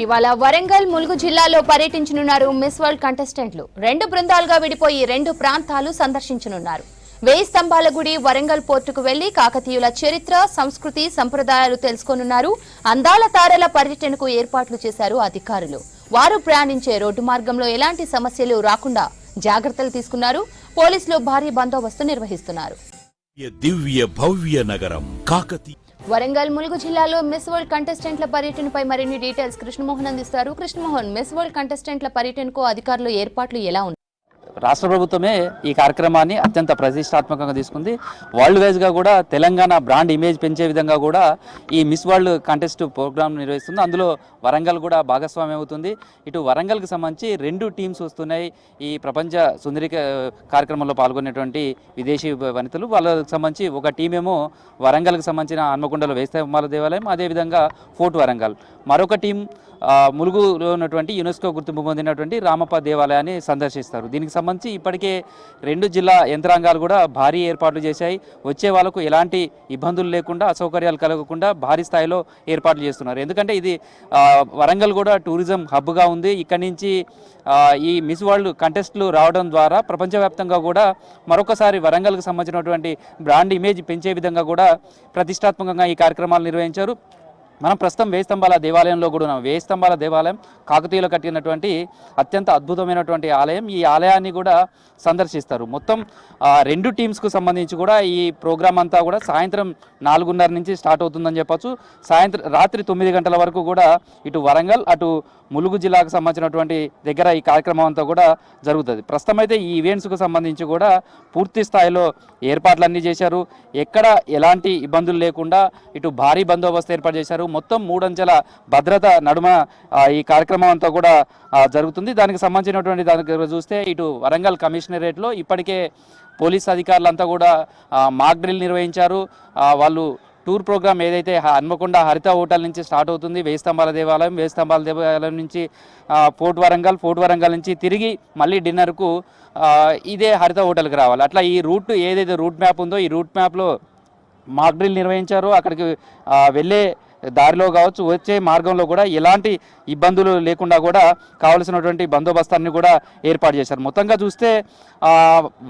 ఇవాళ వరంగల్ ములుగు జిల్లాలో పర్యటించనున్నారు మిస్ వరల్డ్ కంటెస్టెంట్లు. 2 బృందాలుగా విడిపోయి 2 ప్రాంతాలు సందర్శించనున్నారు. 1000 స్తంభాల గుడి వరంగల్ పోర్టుకు వెళ్లి కాకతీయుల చరిత్ర, సంస్కృతి, సంప్రదాయాలు తెలుసుకోనున్నారు. అందాల తారల పర్యటనకు ఏర్పాట్లు చేశారు అధికారులు. వారు ప్రయాణించే రోడ్డు మార్గంలో ఎలాంటి సమస్యలు రాకుండా జాగ్రత్తలు తీసుకున్నారు. పోలీసులు భారీ బందోబస్తు నిర్వహిస్తున్నారు. దివ్య భవ్య నగరం కాకతీయ వరంగల్ ములుగు జిల్లాలో మిస్ వరల్డ్ కంటెస్టెంట్ల పర్యటనపై మరిన్ని డీటెయిల్స్ కృష్ణమోహన్ అందిస్తారు. కృష్ణమోహన్, మిస్ వరల్డ్ కంటెస్టెంట్ల పర్యటనకు అధికారులు ఏర్పాట్లు ఎలా ఉన్నాయి? రాష్ట్ర ప్రభుత్వమే ఈ కార్యక్రమాన్ని అత్యంత ప్రతిష్టాత్మకంగా తీసుకుంది. వరల్డ్ వైజ్గా కూడా తెలంగాణ బ్రాండ్ ఇమేజ్ పెంచే విధంగా కూడా ఈ మిస్ వరల్డ్ కంటెస్ట్ ప్రోగ్రామ్ నిర్వహిస్తుంది. అందులో వరంగల్ కూడా భాగస్వామ్యం అవుతుంది. ఇటు వరంగల్కి సంబంధించి 2 టీమ్స్ వస్తున్నాయి. ఈ ప్రపంచ సుందరి కార్యక్రమంలో పాల్గొనేటువంటి విదేశీ వనితలు. వాళ్ళకి సంబంధించి ఒక టీం ఏమో వరంగల్కి సంబంధించిన హన్మకొండలో వేస్తమాల దేవాలయం, అదేవిధంగా ఫోర్ట్ వరంగల్. మరొక టీం ములుగులో ఉన్నటువంటి యునెస్కో గుర్తింపు పొందినటువంటి రామప్ప దేవాలయాన్ని సందర్శిస్తారు. దీనికి సంబంధించి ఇప్పటికే 2 జిల్లా యంత్రాంగాలు కూడా భారీ ఏర్పాట్లు చేశాయి. వచ్చే వాళ్ళకు ఎలాంటి ఇబ్బందులు లేకుండా, అసౌకర్యాలు కలగకుండా భారీ స్థాయిలో ఏర్పాట్లు చేస్తున్నారు. ఎందుకంటే ఇది వరంగల్ కూడా టూరిజం హబ్గా ఉంది. ఇక్కడి నుంచి ఈ మిస్ వరల్డ్ కంటెస్ట్లు రావడం ద్వారా ప్రపంచవ్యాప్తంగా కూడా మరొకసారి వరంగల్కి సంబంధించినటువంటి బ్రాండ్ ఇమేజ్ పెంచే విధంగా కూడా ప్రతిష్టాత్మకంగా ఈ కార్యక్రమాలు నిర్వహించారు. మనం ప్రస్తుతం 1000 స్తంభాల దేవాలయంలో కూడా ఉన్నాం. 1000 స్తంభాల దేవాలయం కాకతీయులు కట్టినటువంటి అత్యంత అద్భుతమైనటువంటి ఆలయం. ఈ ఆలయాన్ని కూడా సందర్శిస్తారు. మొత్తం 2 టీమ్స్కు సంబంధించి కూడా ఈ ప్రోగ్రామ్ అంతా కూడా సాయంత్రం 4:30 నుంచి స్టార్ట్ అవుతుందని చెప్పచ్చు. రాత్రి 9 గంటల వరకు కూడా ఇటు వరంగల్ అటు ములుగు జిల్లాకు సంబంధించినటువంటి దగ్గర ఈ కార్యక్రమం అంతా కూడా జరుగుతుంది. ప్రస్తుతం అయితే ఈ ఈవెంట్స్కు సంబంధించి కూడా పూర్తి స్థాయిలో ఏర్పాట్లన్నీ చేశారు. ఎక్కడ ఎలాంటి ఇబ్బందులు లేకుండా ఇటు భారీ బందోబస్తు ఏర్పాటు చేశారు. మొత్తం 3 అంచెల భద్రత నడుమ ఈ కార్యక్రమం అంతా కూడా జరుగుతుంది. దానికి సంబంధించినటువంటి దానికి చూస్తే ఇటు వరంగల్ కమిషనరేట్లో ఇప్పటికే పోలీస్ అధికారులంతా కూడా మాక్ డ్రిల్ నిర్వహించారు. వాళ్ళు టూర్ ప్రోగ్రామ్ ఏదైతే హన్మకొండ హరిత హోటల్ నుంచి స్టార్ట్ అవుతుంది, 1000 స్తంభాల దేవాలయం, 1000 స్తంభాల దేవాలయం నుంచి ఫోర్ట్ వరంగల్ నుంచి తిరిగి మళ్ళీ డిన్నర్కు ఇదే హరిత హోటల్కి రావాలి. అట్లా ఈ రూట్ ఏదైతే రూట్ మ్యాప్ ఉందో ఈ రూట్ మ్యాప్లో మాక్ డ్రిల్ నిర్వహించారు. అక్కడికి వెళ్ళే దారిలో కావచ్చు, వచ్చే మార్గంలో కూడా ఎలాంటి ఇబ్బందులు లేకుండా కూడా కావలసినటువంటి బందోబస్తాన్ని కూడా ఏర్పాటు చేశారు. మొత్తంగా చూస్తే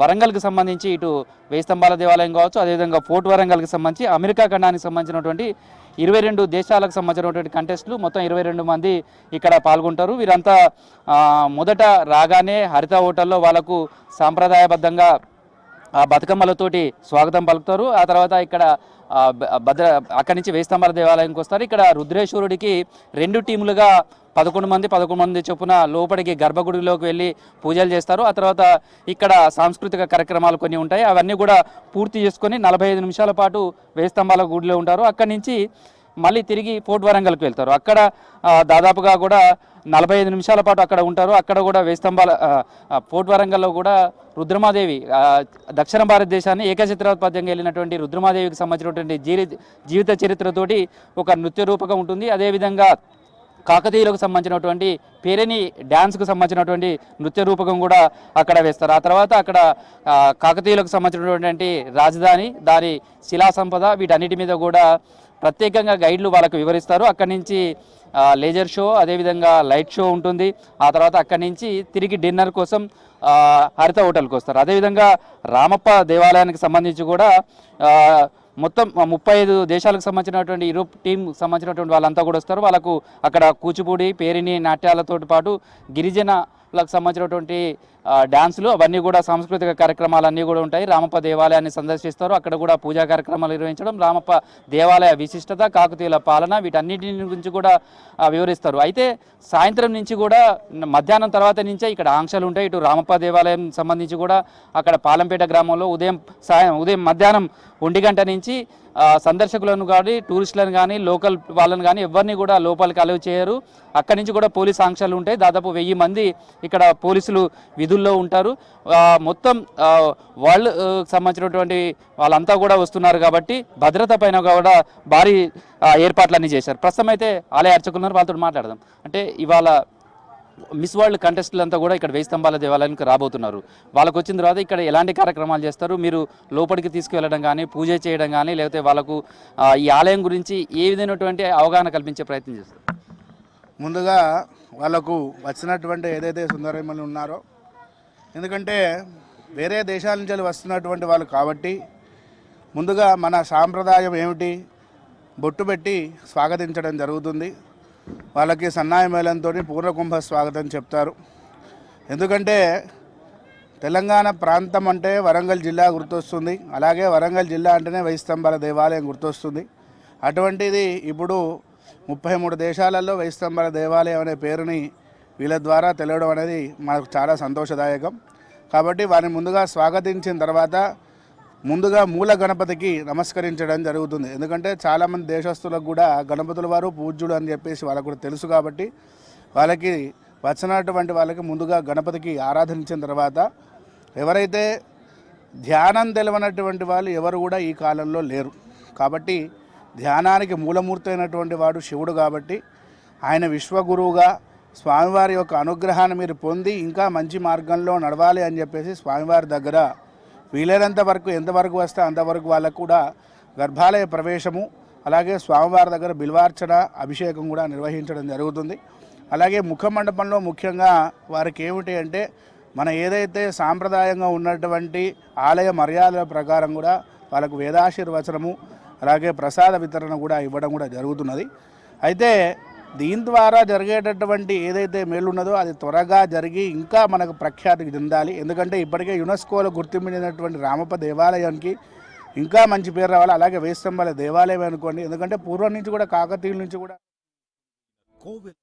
వరంగల్కి సంబంధించి ఇటు 1000 స్తంభాల దేవాలయం కావచ్చు, అదేవిధంగా ఫోర్ట్ వరంగల్కి సంబంధించి అమెరికా ఖండానికి సంబంధించినటువంటి 22 దేశాలకు సంబంధించినటువంటి కంటెస్టులు మొత్తం 22 మంది ఇక్కడ పాల్గొంటారు. వీరంతా మొదట రాగానే హరిత హోటల్లో వాళ్ళకు సాంప్రదాయబద్ధంగా బతుకమ్మలతోటి స్వాగతం పలుకుతారు. ఆ తర్వాత ఇక్కడ అక్కడి నుంచి 1000 స్తంభాల దేవాలయంకి వస్తారు. ఇక్కడ రుద్రేశ్వరుడికి 2 టీములుగా 11 మంది చొప్పున లోపలికి గర్భగుడిలోకి వెళ్ళి పూజలు చేస్తారు. ఆ తర్వాత ఇక్కడ సాంస్కృతిక కార్యక్రమాలు కొన్ని ఉంటాయి. అవన్నీ కూడా పూర్తి చేసుకొని 45 నిమిషాల పాటు 1000 స్తంభాల గుడిలో ఉంటారు. అక్కడి నుంచి మళ్ళీ తిరిగి ఫోర్ట్ వరంగల్కి వెళ్తారు. అక్కడ దాదాపుగా కూడా 45 నిమిషాల పాటు అక్కడ ఉంటారు. అక్కడ కూడా 1000 స్తంభాల ఫోర్ట్ వరంగల్లో కూడా రుద్రమాదేవి దక్షిణ భారతదేశాన్ని ఏకచిత్రోత్పత్యంగా వెళ్ళినటువంటి రుద్రమాదేవికి సంబంధించినటువంటి జీవిత చరిత్రతోటి ఒక నృత్య రూపకం ఉంటుంది. అదేవిధంగా కాకతీయులకు సంబంధించినటువంటి పేరేని డ్యాన్స్కు సంబంధించినటువంటి నృత్య రూపకం కూడా అక్కడ వేస్తారు. ఆ తర్వాత అక్కడ కాకతీయులకు సంబంధించినటువంటి రాజధాని, దాని శిలా సంపద, వీటన్నిటి మీద కూడా ప్రత్యేకంగా గైడ్లు వాళ్ళకు వివరిస్తారు. అక్కడి నుంచి లేజర్ షో, అదేవిధంగా లైట్ షో ఉంటుంది. ఆ తర్వాత అక్కడి నుంచి తిరిగి డిన్నర్ కోసం హరిత హోటల్కి వస్తారు. అదేవిధంగా రామప్ప దేవాలయానికి సంబంధించి కూడా మొత్తం 35 దేశాలకు సంబంధించినటువంటి యూరోప్ టీం సంబంధించినటువంటి వాళ్ళంతా కూడా వస్తారు. వాళ్ళకు అక్కడ కూచిపూడి, పేరిని నాట్యాలతో పాటు గిరిజనలకు సంబంధించినటువంటి డ్యాన్సులు, అవన్నీ కూడా సాంస్కృతిక కార్యక్రమాలన్నీ కూడా ఉంటాయి. రామప్ప దేవాలయాన్ని సందర్శిస్తారు. అక్కడ కూడా పూజా కార్యక్రమాలు నిర్వహించడం, రామప్ప దేవాలయ విశిష్టత, కాకతీయుల పాలన, వీటన్నిటి గురించి కూడా వివరిస్తారు. అయితే సాయంత్రం నుంచి కూడా మధ్యాహ్నం తర్వాత నుంచే ఇక్కడ ఆంక్షలు ఉంటాయి. ఇటు రామప్ప దేవాలయం సంబంధించి కూడా అక్కడ పాలంపేట గ్రామంలో ఉదయం మధ్యాహ్నం 1 గంట నుంచి సందర్శకులను కానీ, టూరిస్టులను కానీ, లోకల్ వాళ్ళని కానీ ఎవరిని కూడా లోపలికి అలౌ చేయరు. అక్కడి నుంచి కూడా పోలీస్ ఆంక్షలు ఉంటాయి. దాదాపు 1000 మంది ఇక్కడ పోలీసులు విధుల్లో ఉంటారు. మొత్తం వాళ్ళు సంబంధించినటువంటి వాళ్ళంతా కూడా వస్తున్నారు కాబట్టి భద్రత పైన కూడా భారీ ఏర్పాట్లన్నీ చేశారు. ప్రస్తుతం అయితే ఆలయ అర్చకులున్నారు, వాళ్ళతో మాట్లాడదాం. అంటే ఇవాళ మిస్ వరల్డ్ కంటెస్టులంతా కూడా ఇక్కడ 1000 స్తంభాల దేవాలయానికి రాబోతున్నారు. వాళ్ళకు వచ్చిన తర్వాత ఇక్కడ ఎలాంటి కార్యక్రమాలు చేస్తారు, మీరు లోపలికి తీసుకువెళ్ళడం కానీ, పూజ చేయడం కానీ, లేకపోతే వాళ్ళకు ఈ ఆలయం గురించి ఏ విధమైనటువంటి అవగాహన కల్పించే ప్రయత్నం చేస్తారు? ముందుగా వాళ్ళకు వచ్చినటువంటి ఏదైతే సుందరమ్మలు ఉన్నారో, ఎందుకంటే వేరే దేశాల నుంచి వస్తున్నటువంటి వాళ్ళు కాబట్టి ముందుగా మన సాంప్రదాయం ఏమిటి బొట్టు పెట్టి స్వాగతించడం జరుగుతుంది. వాళ్ళకి సన్నాయ మేళంతో పూర్ణకుంభ స్వాగతం చెప్తారు. ఎందుకంటే తెలంగాణ ప్రాంతం అంటే వరంగల్ జిల్లా గుర్తొస్తుంది. అలాగే వరంగల్ జిల్లా అంటేనే 1000 స్తంభాల దేవాలయం గుర్తొస్తుంది. అటువంటిది ఇప్పుడు 33 దేశాలలో 1000 స్తంభాల దేవాలయం అనే పేరుని వీళ్ళ ద్వారా తెలియడం అనేది మనకు చాలా సంతోషదాయకం. కాబట్టి వారిని ముందుగా స్వాగతించిన తర్వాత ముందుగా మూల గణపతికి నమస్కరించడం జరుగుతుంది. ఎందుకంటే చాలామంది దేశస్తులకు కూడా గణపతుల వారు పూజ్యుడు అని చెప్పేసి వాళ్ళకు కూడా తెలుసు. కాబట్టి వాళ్ళకి వచ్చినటువంటి వాళ్ళకి ముందుగా గణపతికి ఆరాధించిన తర్వాత ఎవరైతే ధ్యానం తెలవనటువంటి వాళ్ళు ఎవరు కూడా ఈ కాలంలో లేరు. కాబట్టి ధ్యానానికి మూలమూర్తి అయినటువంటి వాడు శివుడు. కాబట్టి ఆయన విశ్వగురువుగా స్వామివారి యొక్క అనుగ్రహాన్ని మీరు పొంది ఇంకా మంచి మార్గంలో నడవాలి అని చెప్పేసి స్వామివారి దగ్గర వీలైనంత వరకు ఎంతవరకు వస్తే అంతవరకు వాళ్ళకు కూడా గర్భాలయ ప్రవేశము, అలాగే స్వామివారి దగ్గర బిల్వార్చన అభిషేకం కూడా నిర్వహించడం జరుగుతుంది. అలాగే ముఖ మండపంలో ముఖ్యంగా వారికి ఏమిటి అంటే మన ఏదైతే సాంప్రదాయంగా ఉన్నటువంటి ఆలయ మర్యాదల ప్రకారం కూడా వాళ్ళకు వేదాశీర్వచనము అలాగే ప్రసాద వితరణ కూడా ఇవ్వడం కూడా జరుగుతున్నది. అయితే దీని ద్వారా జరిగేటటువంటి ఏదైతే మేలు ఉన్నదో అది త్వరగా జరిగి ఇంకా మనకు ప్రఖ్యాతికి చెందాలి. ఎందుకంటే ఇప్పటికే యునెస్కోలో గుర్తించినటువంటి రామప్ప దేవాలయానికి ఇంకా మంచి పేరు రావాలి. అలాగే 1000 స్తంభాల దేవాలయం అనుకోండి. ఎందుకంటే పూర్వం నుంచి కూడా కాకతీయుల నుంచి కూడా కోవెల